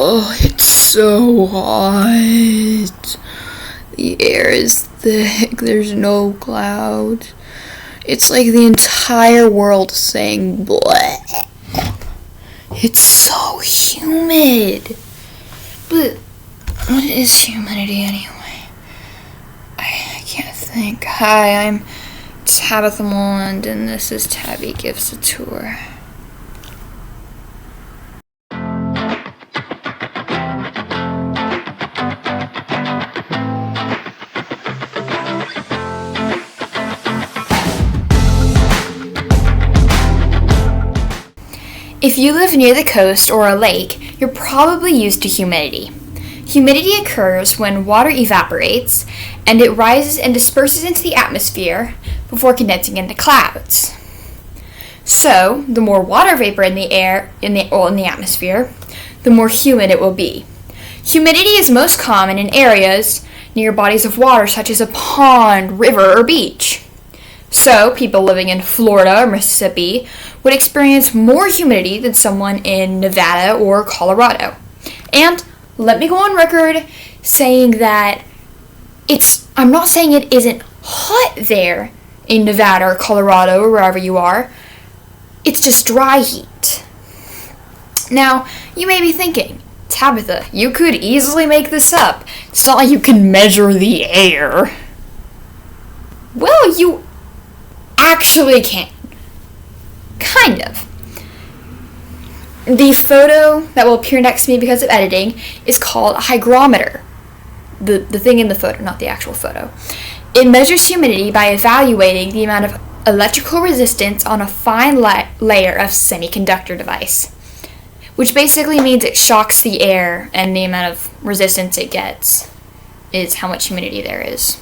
Oh, it's so hot. The air is thick. There's no clouds. It's like the entire world saying bleh. It's so humid. But what is humidity anyway? I can't think. Hi, I'm Tabitha Moland, and this is Tabby Gives a Tour. If you live near the coast or a lake, you're probably used to humidity. Humidity occurs when water evaporates and it rises and disperses into the atmosphere before condensing into clouds. So, the more water vapor in the air, in the atmosphere, the more humid it will be. Humidity is most common in areas near bodies of water such as a pond, river, or beach. So, people living in Florida or Mississippi would experience more humidity than someone in Nevada or Colorado. And let me go on record saying that I'm not saying it isn't hot there in Nevada or Colorado or wherever you are. It's just dry heat. Now, you may be thinking, Tabitha, you could easily make this up. It's not like you can measure the air. Well, you actually can. Kind of. The photo that will appear next to me because of editing is called a hygrometer. The thing in the photo, not the actual photo. It measures humidity by evaluating the amount of electrical resistance on a fine layer of semiconductor device, which basically means it shocks the air, and the amount of resistance it gets is how much humidity there is.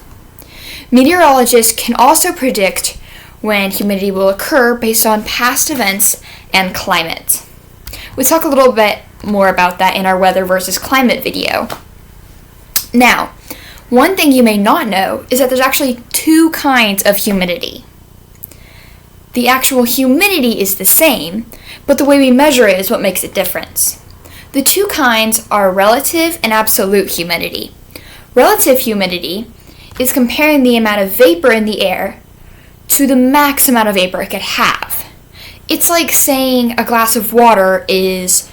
Meteorologists can also predict when humidity will occur based on past events and climate. We'll talk a little bit more about that in our weather versus climate video. Now, one thing you may not know is that there's actually two kinds of humidity. The actual humidity is the same, but the way we measure it is what makes it different. The two kinds are relative and absolute humidity. Relative humidity is comparing the amount of vapor in the air to the max amount of vapor it could have. It's like saying a glass of water is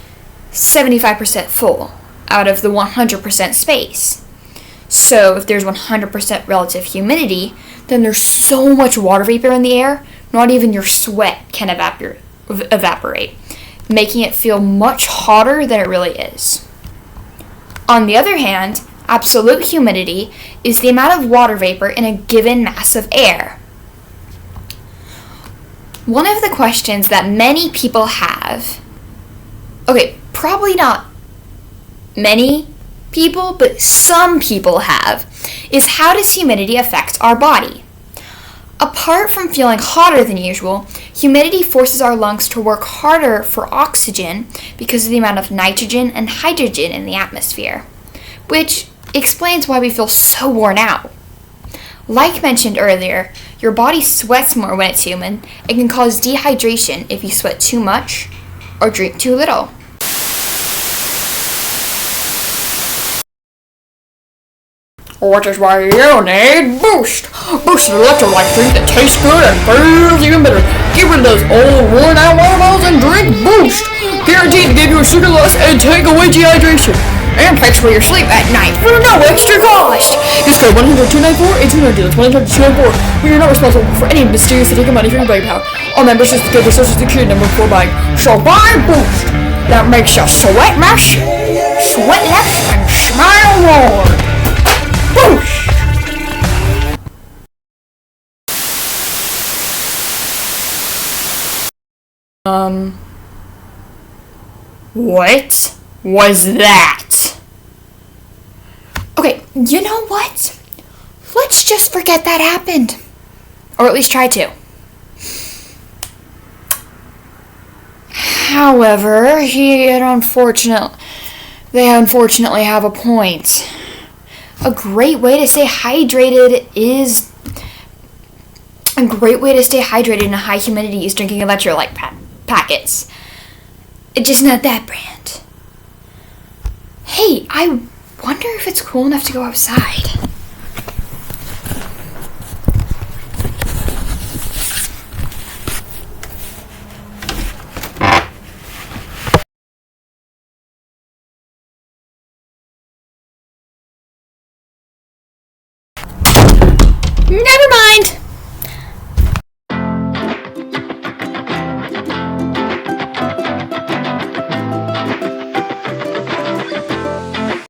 75% full out of the 100% space. So if there's 100% relative humidity, then there's so much water vapor in the air, not even your sweat can evaporate, making it feel much hotter than it really is. On the other hand, absolute humidity is the amount of water vapor in a given mass of air. One of the questions that many people have, probably not many people, but some people have, is how does humidity affect our body? Apart from feeling hotter than usual, humidity forces our lungs to work harder for oxygen because of the amount of nitrogen and hydrogen in the atmosphere, which explains why we feel so worn out. Like mentioned earlier, your body sweats more when it's humid and can cause dehydration if you sweat too much or drink too little. Which is why you need Boost! Boost is an electrolyte drink that tastes good and feels even better. Get rid of those old worn out watermelons and drink Boost! Guaranteed to give you a sugar loss and take away dehydration. And takes away your sleep at night for no extra cost! Just go 100-294 and 200. That's 100-294. We are not responsible for any mysterious taking money from your bank account. All members just get the social security number before buying. So buy Boost! That makes you sweat less, and smile more! Boost! What was that? Okay, you know what? Let's just forget that happened. Or at least try to. However, they unfortunately have a point. A great way to stay hydrated in a high humidity is drinking electrolyte packets. It's just not that brand. Hey, I wonder if it's cool enough to go outside.